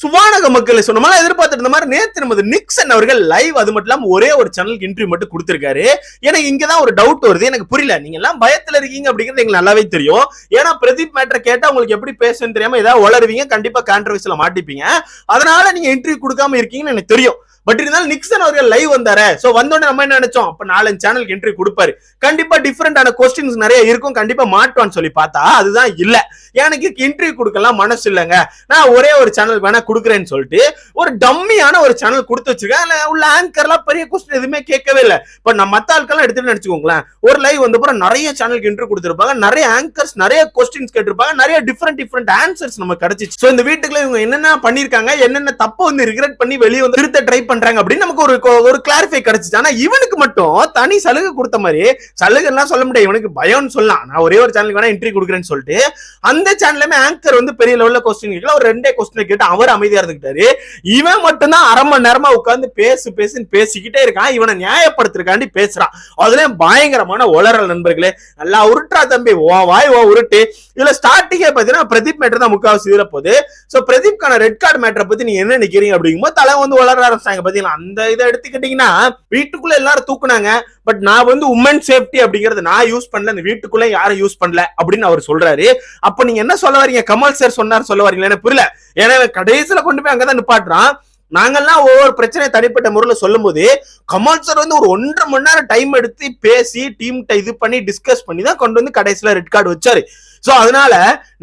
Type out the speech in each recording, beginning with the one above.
சுவானக மக்களை சொன்ன மாதிரி எதிர்பார்த்துட்டு இருந்த மாதிரி நேத்து நமது நிக்சன் அவர்கள் லைவ் அது மட்டும் இல்லாம ஒரே ஒரு சேனலுக்கு இன்டர்வியூ மட்டும் கொடுத்திருக்காரு. எனக்கு இங்கதான் ஒரு டவுட் வருது, எனக்கு புரியல. நீங்க எல்லாம் பயத்துல இருக்கீங்க அப்படிங்கிறது எங்களுக்கு நல்லாவே தெரியும். ஏன்னா பிரதீப் மேட்டர் கேட்டா உங்களுக்கு எப்படி பேசணும்னு தெரியாம ஏதாவது உளருவீங்க, கண்டிப்பா கான்ட்ரவர்சியில மாட்டிப்பீங்க. அதனால நீங்க இன்டர்வியூ கொடுக்காம இருக்கீங்கன்னு எனக்கு தெரியும். பட் இருந்தாலும் நிக்சன் அவர்கள் லைவ் வந்தாரு. சோ வந்தோடனே நம்ம என்ன நினைச்சோம், அப்ப 4 சேனலுக்கு என்ட்ரி கொடுப்பாரு, கண்டிப்பா டிஃபரெண்டான கொஸ்டின்ஸ் நிறைய இருக்கும், கண்டிப்பா மாட்டுவான்னு சொல்லி பார்த்தா அதுதான் இல்ல. எனக்கு இன்டர்வியூ கொடுக்கலாம் மனசு இல்லைங்க, நான் ஒரே ஒரு சேனல் வேணா கொடுக்குறேன்னு சொல்லிட்டு ஒரு டம்மியான ஒரு சேனல் கொடுத்து வச்சிருக்கேன். உள்ள ஆங்கர்லாம் பெரிய கொஸ்டின் எதுவுமே கேட்கவே இல்லை. பட் நம்ம மத்த ஆட்கள்லாம் எடுத்துட்டு நினைச்சுக்கோங்களேன், ஒரு லைவ் வந்து அப்புறம் நிறைய சேனலுக்கு இன்டர்வியூ கொடுத்திருப்பாங்க, நிறைய ஆங்கர்ஸ் நிறைய கொஸ்டின்ஸ் கேட்டிருப்பாங்க, நிறைய டிஃபரெண்ட் ஆன்சர்ஸ் நமக்கு கிடைச்சிச்சு. சோ இந்த வீட்டுக்குள்ள இவங்க என்னென்ன பண்ணிருக்காங்க, என்னென்ன தப்பு வந்து ரிக்ரெட் பண்ணி வெளியே வந்து திருத்த ட்ரை பண்றாங்க அப்படின்னு நமக்கு ஒரு கிளாரிஃபை கிடைச்சிச்சு. ஆனா இவனுக்கு மட்டும் தனி சலுகை கொடுத்த மாதிரி, சலுகை எல்லாம் சொல்ல முடியாது, இவனுக்கு பயம்னு சொல்லலாம். நான் ஒரே ஒரு சேனலுக்கு வேணா இன்டர்வியூ கொடுக்குறேன்னு சொல்லிட்டு அந்த சேனலுமே ஆங்கர் வந்து பெரிய லெவல்ல கொஸ்டின் கேட்கல, ஒரு 2 கொஸ்டின் கேட்டு அவர் அமைதியா இருந்துக்கிட்டாரு. இவன் மட்டும் தான் அரை மணி நேரமா உட்கார்ந்து பேசுன்னு பேசிக்கிட்டே இருக்கான். இவனை நியாயப்படுத்துறதுக்காண்டி பேசுறான். அதுலயும் பயங்கரமான உளறல் நண்பர்களே. நல்லா உருட்டுறா தம்பி, வாய் உருட்டு. இதுல ஸ்டார்டிங்கே பாத்தீங்கன்னா பிரதீப் மேட்டர் தான் முக்காவாசி இதுல போகுது. சோ பிரதீப்கான ரெட் கார்டு மேட்டரை பத்தி நீங்க என்ன நினைக்கிறீங்க அப்படிங்கும்போது தலை வந்து உளர ஆரம்பிச்சாங்க. பாத்தீங்களா, அந்த இதை எடுத்துக்கிட்டீங்கன்னா வீட்டுக்குள்ள எல்லாரும் தூக்குனாங்க, பட் நான் வந்து உமன் சேஃப்டி அப்படிங்கறது நான் யூஸ் பண்ணல, இந்த வீட்டுக்குள்ள யாரும் யூஸ் பண்ணல அப்படின்னு அவர் சொல்றாரு. அப்ப நீங்க என்ன சொல்ல வரீங்க, கமல் சார் சொன்னார் சொல்ல வரீங்களா, எனக்கு புரியல. ஏன்னா கடைசியில கொண்டு போய் அங்கதான் நிப்பாட்டுறான். நாங்கெல்லாம் ஒவ்வொரு பிரச்சனை தனிப்பட்ட முறையில் சொல்லும் போது கமல் சார் வந்து ஒரு 1.5 மணி நேரம் டைம் எடுத்து பேசி டீம் இது பண்ணி டிஸ்கஸ் பண்ணி தான் கொண்டு வந்து கடைசியில ரெட் கார்டு வச்சாரு. சோ அதனால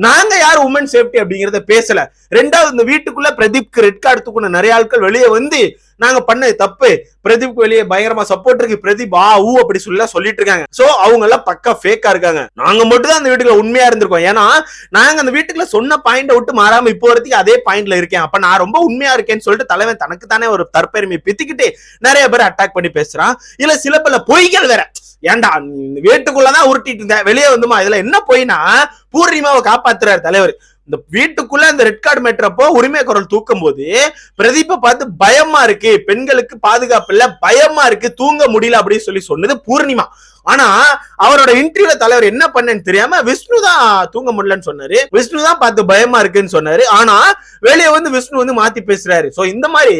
நாங்க யாரும் உமன் சேஃப்டி அப்படிங்கறத பேசல. 2வது, இந்த வீட்டுக்குள்ள பிரதீப்க்கு ரெட் கார்டு தூக்குன நிறைய ஆட்கள் வெளியே வந்து நாங்க பண்ணது தப்பு, பிரதீப்க்கு வெளியே பயங்கரமா சப்போர்ட் இருக்கு, பிரதீப் அப்படி சொல்லிட்டு இருக்காங்க. சோ அவங்க எல்லாம் பக்கா ஃபேக்கா இருக்காங்க. நாங்க மட்டும் தான் அந்த வீட்டுக்குள்ள உண்மையா இருந்திருக்கோம். ஏன்னா நாங்க அந்த வீட்டுக்குள்ள சொன்ன பாயிண்ட விட்டு மாறாம இப்போ வரைக்கும் அதே பாயிண்ட்ல இருக்கேன். அப்ப நான் ரொம்ப உண்மையா இருக்கேன்னு சொல்லிட்டு தலைவன் தனக்கு தானே ஒரு தற்பெருமையை பித்திக்கிட்டு நிறைய பேர் அட்டாக் பண்ணி பேசுறான். இல்ல சில பல பொய்கள் வேற. ஏன்டா வீட்டுக்குள்ளதான் உருட்டிட்டு இருந்தேன், வெளியே வந்துமா, இதுல என்ன பொய்னா பூர்ணிமாவை காப்பாத்துறாரு தலைவர். இந்த வீட்டுக்குள்ள இந்த ரெட் கார்டு மேட்டரப்போ உரிமை குரல் தூக்கும் போது பிரதீப்பை பார்த்து பயமா இருக்கு, பெண்களுக்கு பாதுகாப்பு இல்ல, பயமா இருக்கு, தூங்க முடியல அப்படின்னு சொன்னது பூர்ணிமா. ஆனா அவரோட இன்டர்வியூல தலைவர் என்ன பண்ணேன்னு தெரியாம விஷ்ணு தான் தூங்க முடியலன்னு சொன்னாரு, விஷ்ணு தான் பார்த்து பயமா இருக்குன்னு சொன்னாரு. ஆனா வெளியே வந்து விஷ்ணு வந்து மாத்தி பேசுறாரு. சோ இந்த மாதிரி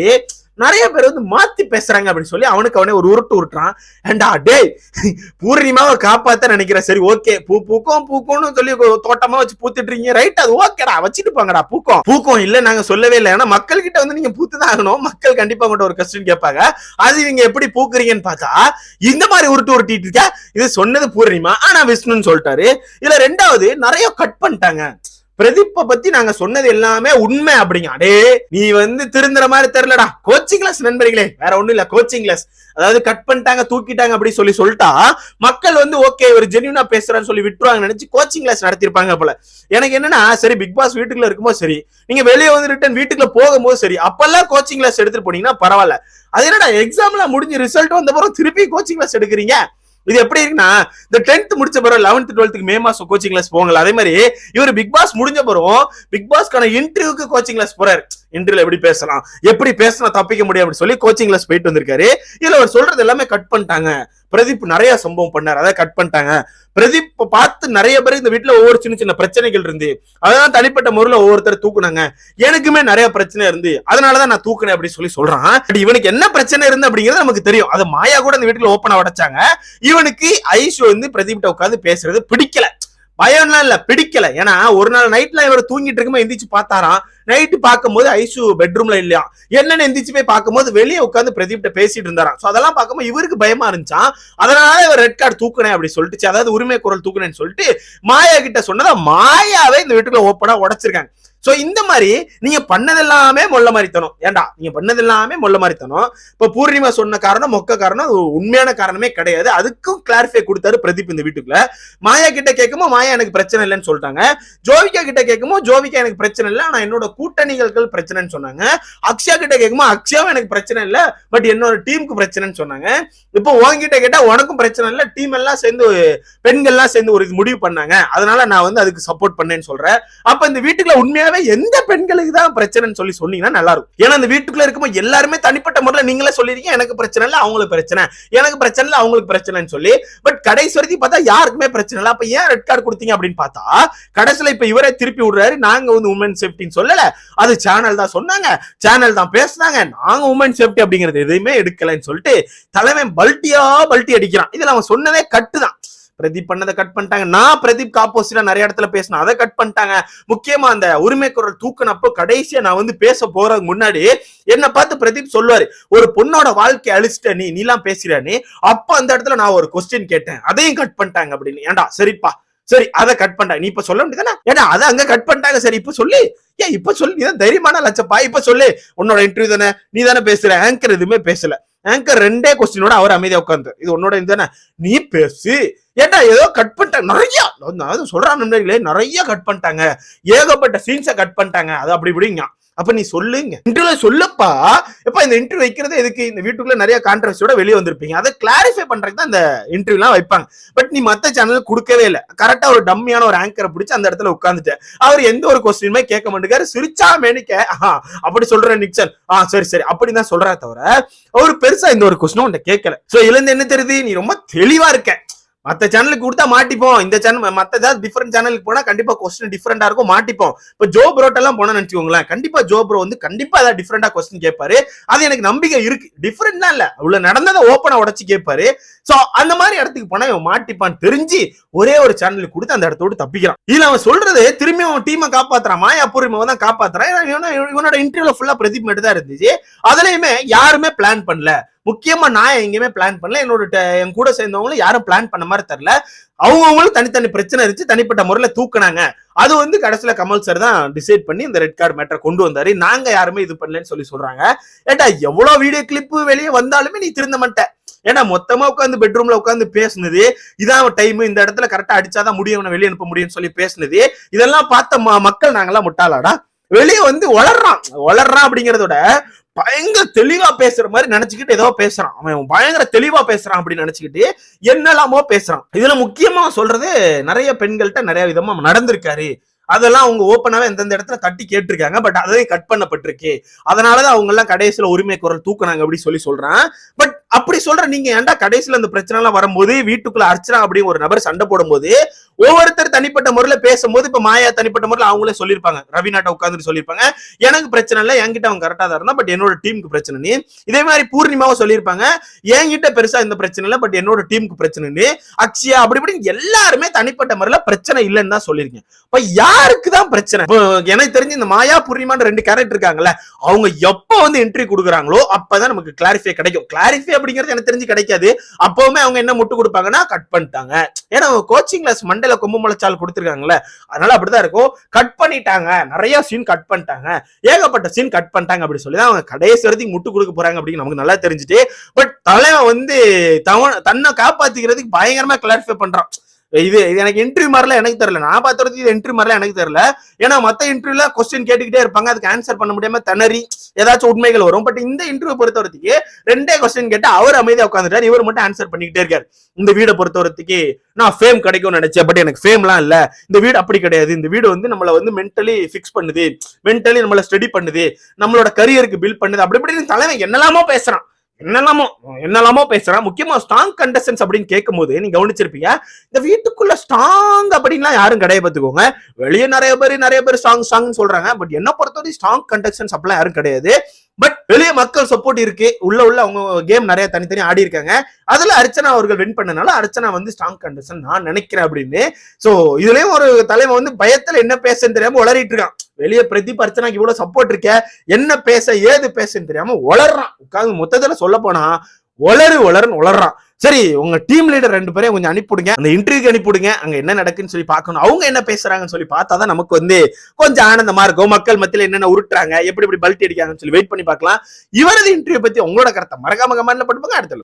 நிறைய பேர் வந்து மாத்தி பேசுறாங்க அப்படின்னு சொல்லி அவனுக்கு அவனே ஒரு உருட்டுறான். ஏண்டா டேய், பூர்ணிமாவை காப்பாத்த நினைக்கிற, சரி ஓகே, பூக்கும்னு சொல்லி தோட்டமா வச்சு பூத்துட்டு இருக்கீங்க, ரைட், அது ஓகேடா, வச்சுட்டு போங்கடா, பூக்கும் இல்ல நாங்க சொல்லவே இல்லை. ஏன்னா மக்கள் கிட்ட வந்து நீங்க பூத்துதான் ஆகணும், மக்கள் கண்டிப்பா உங்கள்ட்ட ஒரு கொஸ்டின் கேட்பாங்க, அது நீங்க எப்படி பூக்குறீங்கன்னு பார்த்தா இந்த மாதிரி உருட்டிட்டு இருக்க. இது சொன்னது பூர்ணிமா, ஆனா விஷ்ணுன்னு சொல்லிட்டாரு. இதுல 2வது நிறைய கட் பண்ணிட்டாங்க. பிரதீப்பை பத்தி நாங்க சொன்னது எல்லாமே உண்மை அப்படிங்க. அடே நீ வந்து திருந்துற மாதிரி தெரியலடா. கோச்சிங் கிளாஸ் நண்பர்களே, வேற ஒண்ணும் இல்ல, கோச்சிங் கிளாஸ். அதாவது கட் பண்ணிட்டாங்க, தூக்கிட்டாங்க அப்படி சொல்லிட்டா மக்கள் வந்து ஓகே ஒரு ஜென்யூனா பேசுறான்னு சொல்லி விட்டுருவாங்க நினைச்சு கோச்சிங் கிளாஸ் நடத்திருப்பாங்க போல. எனக்கு என்னன்னா, சரி பிக் பாஸ் வீட்டுக்குள்ள இருக்கும்போது சரி, நீங்க வெளியே வந்து ரிட்டர்ன் வீட்டுக்குள்ள போகும்போது சரி, அப்பெல்லாம் கோச்சிங் கிளாஸ் எடுத்துட்டு போனீங்கன்னா பரவாயில்ல. அது என்னடா எக்ஸாம்லாம் முடிஞ்சு ரிசல்ட் வந்த பிறகு திருப்பி கோச்சிங் கிளாஸ் எடுக்கிறீங்க. இது எப்படி இருக்குன்னா, இந்த 10th முடிச்ச பிறகு 11th 12th மே மாசம் கோச்சிங் கிளாஸ் போவாங்கல்ல, அதே மாதிரி இவர் பிக் பாஸ் முடிஞ்ச பிறகு பிக் பாஸ்க்கான இன்டர்வியூக்கு கோச்சிங் கிளாஸ் போறாரு. இன்டர்வியூல எப்படி பேசலாம், எப்படி பேசினா தப்பிக்க முடியும் அப்படின்னு சொல்லி கோச்சிங் கிளாஸ் போயிட்டு வந்திருக்காரு. இதுல அவர் சொல்றது எல்லாமே கட் பண்ணிட்டாங்க. பிரதீப் நிறைய சம்பவம் பண்ணாரு, அதை கட் பண்ணிட்டாங்க. பிரதீப் பார்த்து நிறைய பேர் இந்த வீட்டுல ஒவ்வொரு சின்ன பிரச்சனைகள் இருந்து அதான் தனிப்பட்ட முறையில் ஒவ்வொருத்தர் தூக்குனாங்க. எனக்குமே நிறைய பிரச்சனை இருந்து அதனாலதான் நான் தூக்குனேன் அப்படின்னு சொல்றான். இவனுக்கு என்ன பிரச்சனை இருந்து அப்படிங்கிறது நமக்கு தெரியும். அது மாயா கூட இந்த வீட்டுல ஓப்பனா உடைச்சாங்க. இவனுக்கு ஐஷு வந்து பிரதீப்ட்ட உட்காந்து பேசுறது பிடிக்கல, பயம்லாம் இல்ல, பிடிக்கல. ஏன்னா ஒரு நாள் நைட்ல இவர் தூங்கிட்டு இருக்கும்போது எந்திரிச்சு பார்த்தாராம். நைட்டு பார்க்கும்போது ஐஷு பெட்ரூம்ல இல்லையா, என்னன்னு எந்திரிச்சு போய் பார்க்கும்போது வெளியே உட்காந்து பிரதீப்ட்ட பேசிட்டு இருந்தாராம். சோ அதெல்லாம் பார்க்கும்போது இவருக்கு பயமா இருந்துச்சான். அதனால இவர் ரெட் கார்டு தூக்குனேன் அப்படி சொல்லிட்டு, அதாவது உரிமை குரல் தூக்குனேன்னு சொல்லிட்டு மாயா கிட்ட சொன்னதா மாயாவே இந்த வீட்டுக்குள்ள ஓப்பனா உடைச்சிருக்காங்க. சோ இந்த மாதிரி நீங்க பண்ணதெல்லாமே மொள்ள மாதிரித்தனம். ஏண்டா நீங்க பண்ணதெல்லாமே மொள்ள மாதிரித்தனம். இப்ப பூர்ணிமா சொன்ன காரணம் மொக்க காரணம் உண்மையான காரணமே கிடையாது. அதுக்கும் கிளாரிஃபை கொடுத்தாரு பிரதீப் இந்த வீட்டுக்குள்ள. மாயா கிட்ட கேட்கும்போது மாயா எனக்கு பிரச்சனை இல்லைன்னு சொல்லிட்டாங்க. ஜோவிகா கிட்ட கேட்கும்போது ஜோவிகா எனக்கு பிரச்சனை இல்லை, ஆனா என்னோட கூட்டணிகள் பிரச்சனைன்னு சொன்னாங்க. அக்ஷயா கிட்ட கேட்கும்போது அக்ஷயாவும் எனக்கு பிரச்சனை இல்லை, பட் என்னோட டீமுக்கு பிரச்சனைன்னு சொன்னாங்க. இப்போ உன்கிட்ட கேட்டா உனக்கும் பிரச்சனை இல்லை, டீம் எல்லாம் சேர்ந்து பெண்கள்லாம் சேர்ந்து ஒரு முடிவு பண்ணாங்க, அதனால நான் வந்து அதுக்கு சப்போர்ட் பண்ணேன்னு சொல்றேன். அப்ப இந்த வீட்டுக்குள்ள உண்மையாவே எந்த பெண்களுக்கு தான் பிரச்சனைன்னு சொல்லி சொன்னீங்கன்னா நல்லா இருக்கும். ஏன்னா அந்த வீட்டுக்குள்ள இருக்கும்போது எல்லாருமே தனிப்பட்ட முறையில் நீங்களே சொல்லிருக்கீங்க எனக்கு பிரச்சனை இல்லை அவங்களுக்கு பிரச்சனை, எனக்கு பிரச்சனை இல்லை அவங்களுக்கு பிரச்சனைன்னு சொல்லி. பட் கடைசி வரைக்கும் பார்த்தா யாருக்குமே பிரச்சனை இல்லை. அப்ப ஏன் ரெட் கார்டு கொடுத்தீங்க அப்படின்னு பார்த்தா கடைசியில இப்ப இவரே திருப்பி விடுறாரு, நாங்க வந்து உமன் சேஃப்டின்னு சொல்லல, அது சேனல் தான் சொன்னாங்க, சேனல் தான் பேசுனாங்க, நாங்க உமன் சேஃப்டி அப்படிங்கிறது எதையுமே எடுக்கலன்னு சொல்லிட்டு தலைமை பல்ட்டி அடிக்கிறான். இதுல அவன் சொன்னதே கட்டுதான். பிரதீப் பண்ணதை கட் பண்ணிட்டாங்க. நான் பிரதீப் ஆப்போசிட்டா நிறைய இடத்துல பேசினேன், அதை கட் பண்ணிட்டாங்க. முக்கியமா அந்த உரிமை குரல் தூக்கினப்போ கடைசியா நான் வந்து பேச போறதுக்கு முன்னாடி என்ன பார்த்து பிரதீப் சொல்லுவாரு, ஒரு பொண்ணோட வாழ்க்கை அழிச்சிட்ட நீலாம் பேசுற நீ. அப்ப அந்த இடத்துல நான் ஒரு கொஸ்டின் கேட்டேன், அதையும் கட் பண்ணிட்டாங்க அப்படின்னு. ஏன்டா சரிப்பா, சரி அதை கட் பண்ணிட்டாங்க, நீ இப்ப சொல்ல முடியுதானே? ஏன்னா அதை அங்க கட் பண்ணிட்டாங்க, சரி இப்ப சொல்லி ஏன் இப்ப சொல்லி, நீதான் தைரியமான லட்சப்பா, இப்ப சொல்லு, உன்னோட இன்டர்வியூ தானே, நீ தானே பேசுற. ஆங்கர் எதுவுமே பேசல. ஆங்கர் 2 கொஸ்டினோட அவர் அமைதியா உட்காந்து, இது உன்னோட இதுதானே, நீ பேசு. ஏட்டா ஏதோ கட் பண்ணிட்டாங்க நிறைய, சொல்றான் நிறைய கட் பண்ணிட்டாங்க, ஏகப்பட்ட சீன்ஸை கட் பண்ணிட்டாங்க, அது அப்படி இப்படிங்க. அப்ப நீ சொல்லுங்க, இன்டர்வியூல சொல்லப்பா. எப்ப இந்த இன்டர்வியூ வைக்கிறது எதுக்கு? இந்த வீட்டுக்குள்ள நிறைய கான்ட்ரவர்சியோட வெளியே வந்திருப்பீங்க, அதை கிளாரிஃபை பண்றதுக்கு தான் இந்த இன்டர்வியூ எல்லாம் வைப்பாங்க. பட் நீ மத்த சேனல் கொடுக்கவே இல்லை. கரெக்டா ஒரு டம்மியான ஒரு ஆங்கரை பிடிச்சி அந்த இடத்துல உட்காந்துட்டு அவர் எந்த ஒரு கொஸ்டினுமே கேட்க மாட்டேங்காரு. சிரிச்சா மேனிக்க அப்படி சொல்ற நிக்சன், சரி சரி அப்படின்னு தான் சொல்றா தவிர அவரு பெருசா இந்த ஒரு கொஸ்டினும் உன்னை கேட்கல. சோ இதுல இருந்து என்ன தெரியுது, நீ ரொம்ப தெளிவா இருக்க. மத்த சேனலுக்கு கொடுத்தா மாட்டிப்போம், இந்த சேனல் மத்த ஏதாவது டிஃபரெண்ட் சேனலுக்கு போனா கண்டிப்பா கொஸ்டின் டிஃபரெண்டா இருக்கும், மாட்டிப்போம். இப்ப ஜோ ப்ரோட் எல்லாம் போனா நினைச்சுக்கோங்களேன், கண்டிப்பா ஜோ ப்ரோ வந்து கண்டிப்பா ஏதாவது டிஃபரெண்டா கொஸ்டின் கேட்பாரு. அது எனக்கு நம்பிக்கை இருக்கு. டிஃபரெண்டா இல்ல, உள்ள நடந்ததை ஓப்பனா உடச்சு கேட்பாரு. சோ அந்த மாதிரி இடத்துக்கு போனா இவன் மாட்டிப்பான்னு தெரிஞ்சு ஒரே ஒரு சேனலுக்கு கொடுத்து அந்த இடத்தோடு தப்பிக்கிறான். இதுல அவன் சொல்றது திரும்பி அவன் டீமை காப்பாத்துறான், மாயாபூர்வமா தான் காப்பாத்துறான். இவனோட இன்டர்வியூல ஃபுல்லா பிரதீப் மட்டும் தான் இருந்துச்சு. அதுலயுமே யாருமே பிளான் பண்ணல. முக்கியமா நான் எங்கேயுமே பிளான் பண்ணல, என் கூட சேர்ந்தவங்களும் யாரும் பிளான் பண்ண மாதிரி தெரியல. அவங்களும் தனித்தனி பிரச்சனை இருந்துச்சு, தனிப்பட்ட முறையில தூக்குனாங்க. அது வந்து கடைசியில கமல் சார் தான் டிசைட் பண்ணி இந்த ரெட் கார்டு மேட்டரை கொண்டு வந்தாரு. நாங்க யாருமே இது பண்ணலன்னு சொல்றாங்க. ஏட்டா எவ்வளவு வீடியோ கிளிப்பு வெளியே வந்தாலுமே நீ திருந்த மாட்ட. ஏன்னா மொத்தமா உட்காந்து பெட்ரூம்ல உட்காந்து பேசுனது, இதான் டைம், இந்த இடத்துல கரெக்டா அடிச்சாதான் முடியும், வெளியே அனுப்ப முடியும்னு சொல்லி பேசுனது, இதெல்லாம் பார்த்த மக்கள் நாங்கெல்லாம் முட்டாளாடா. வெளியே வந்து வளர்றான் அப்படிங்கறதோட பயங்கர தெளிவா பேசுற மாதிரி நினைச்சுக்கிட்டு ஏதோ பேசுறான். அவன் பயங்கர தெளிவா பேசுறான் அப்படின்னு நினைச்சுக்கிட்டு என்னெல்லாமோ பேசுறான். இதுல முக்கியமா சொல்றது, நிறைய பெண்கள்கிட்ட நிறைய விதமா நடந்திருக்காரு. அதெல்லாம் அவங்க ஓப்பனாவே எந்தெந்த இடத்துல தட்டி கேட்டிருக்காங்க. பட் அதையும் கட் பண்ணப்பட்டிருக்கு. அதனாலதான் அவங்க எல்லாம் கடைசியில உரிமை குரல் தூக்குனாங்க அப்படி சொல்றான். பட் அப்படி சொல்ற நீங்க ஏன்டா கடைசியில அந்த பிரச்சனை எல்லாம் வரும்போது வீட்டுக்குள்ள அர்ச்சனா அப்படின்னு ஒரு நபர் சண்டை போடும் போது ஒவ்வொருத்தர் தனிப்பட்ட முறையில பேசும்போது, இப்ப மாயா தனிப்பட்ட முறையில அவங்களே சொல்லிருப்பாங்க, ரவிநாட்டை உட்கார்ந்து சொல்லிருப்பாங்க, எனக்கு பிரச்சனை இல்லை, என்கிட்ட அவன் கரெக்டா தான் இருந்தா, பட் என்னோட டீமுக்கு பிரச்சனை. இதே மாதிரி பூர்ணிமாவும் சொல்லியிருப்பாங்க, என்கிட்ட பெருசா இந்த பிரச்சனை இல்லை, பட் என்னோட டீமுக்கு பிரச்சனை. அக்ஷயா அப்படி இப்படி எல்லாருமே தனிப்பட்ட முறையில பிரச்சனை இல்லைன்னு தான் சொல்லிருக்கேன். இப்ப யாருக்குதான் பிரச்சனை? எனக்கு தெரிஞ்சு இந்த மாயா பூர்ணிமான்ற 2 கேரக்டர் இருக்காங்கல்ல, அவங்க எப்ப வந்து என்ட்ரி கொடுக்குறாங்களோ அப்பதான் நமக்கு கிளாரிஃபை கிடைக்கும். கிளாரிஃபை அப்படிங்கிறது எனக்கு தெரிஞ்சு கிடைக்காது. அப்பவுமே அவங்க என்ன முட்டு கொடுப்பாங்கன்னா கட் பண்ணிட்டாங்க. ஏன்னா கோச்சிங் கிளாஸ் மண்டல கொம்பு முளைச்சால் கொடுத்துருக்காங்கல்ல, அதனால அப்படிதான் இருக்கும். கட் பண்ணிட்டாங்க, நிறைய சீன் கட் பண்ணிட்டாங்க, ஏகப்பட்ட சீன் கட் பண்ணிட்டாங்க அப்படி சொல்லிதான் அவங்க கடைசி வரைக்கும் முட்டு கொடுக்க போறாங்க அப்படின்னு நமக்கு நல்லா தெரிஞ்சுட்டு. பட் தலைவன் வந்து தன்னை காப்பாத்திக்கிறதுக்கு பயங்கரமா கிளாரிஃபை பண்றான். இது எனக்கு இன்டர்வியூ மாதிரிலாம் எனக்கு தெரியல. நான் பார்த்தது இது இன்டர்வியூ மாதிரிலாம் எனக்கு தெரியல. ஏன்னா மத்த இன்டர்வியூல கொஸ்டின் கேட்டுக்கிட்டே இருப்பாங்க, அதுக்கு ஆன்சர் பண்ண முடியாம திணறி ஏதாச்சும் உண்மைகள் வரும். பட் இந்த இன்டர்வியூ பொறுத்தவரைக்கு 2 கொஸ்டின் கேட்டு அவர் அமைதியா உட்காந்துட்டாரு, இவர் மட்டும் ஆன்சர் பண்ணிக்கிட்டே இருக்காரு. இந்த வீடை பொறுத்தவரைக்கு நான் ஃபேம் கிடைக்கும்னு நினைச்சேன், பட் எனக்கு ஃபேம்லாம் இல்ல, இந்த வீடு அப்படி கிடையாது, இந்த வீடு வந்து நம்மள வந்து மென்டலி ஃபிக்ஸ் பண்ணுது, மென்டலி நம்மள ஸ்டடி பண்ணுது, நம்மளோட கரியருக்கு பில்ட் பண்ணுது, அப்படி இப்படி தலைவன் என்னெல்லாமோ பேசுறான். முக்கியமா ஸ்ட்ராங் கண்டஸ்டன்ஸ் அப்படின்னு கேட்கும் போது நீங்க கவனிச்சிருப்பீங்க, இந்த வீட்டுக்குள்ள ஸ்ட்ராங் அப்படின்லாம் யாரும் கிடையாது பார்த்துக்கோங்க. வெளியே நிறைய பேர் ஸ்ட்ராங் சொல்றாங்க. பட் என்ன பொறுத்தவரை ஸ்ட்ராங் கண்டஸ்டன்ஸ் அப்படிலாம் யாரும் கிடையாது. பட் வெளியே மக்கள் சப்போர்ட் இருக்கு, உள்ள அவங்க கேம் நிறைய தனித்தனி ஆடி இருக்காங்க. அதுல அர்ச்சனா அவர்கள் வின் பண்ணனால அர்ச்சனா வந்து ஸ்ட்ராங் கண்டஸ்டன் நான் நினைக்கிறேன் அப்படின்னு. சோ இதுலயும் ஒரு தலைவன் வந்து பயத்துல என்ன பேசுன்னு தெரியாம உளறிட்டு இருக்கான். வெளியே பிரதீப் அர்ச்சனாக்கு இவ்வளவு சப்போர்ட் இருக்க, என்ன பேச ஏது பேசுன்னு தெரியாம உளறான். உட்காந்து மொத்தத்துல சொல்ல போனா உளறான். சரி, உங்க டீம் லீடர் 2 பேரையும் கொஞ்சம் அனுப்பிவிடுங்க, அந்த இன்டர்வியூக்கு அனுப்பிவிடுங்க, அங்க என்ன நடக்குன்னு சொல்லி பார்க்கணும், அவங்க என்ன பேசுறாங்கன்னு சொல்லி பார்த்தாதான் நமக்கு வந்து கொஞ்சம் ஆனந்தமா இருக்கும். மக்கள் மத்தியில என்னென்ன உருட்டுறாங்க, எப்படி பல்ட்டி அடிக்காங்கன்னு சொல்லி வெயிட் பண்ணி பார்க்கலாம். இவரது இன்டர்வியூ பத்தி உங்களோட கருத்தை மறக்காம கமெண்ட்ல போட்டுப்பாங்க. அடுத்த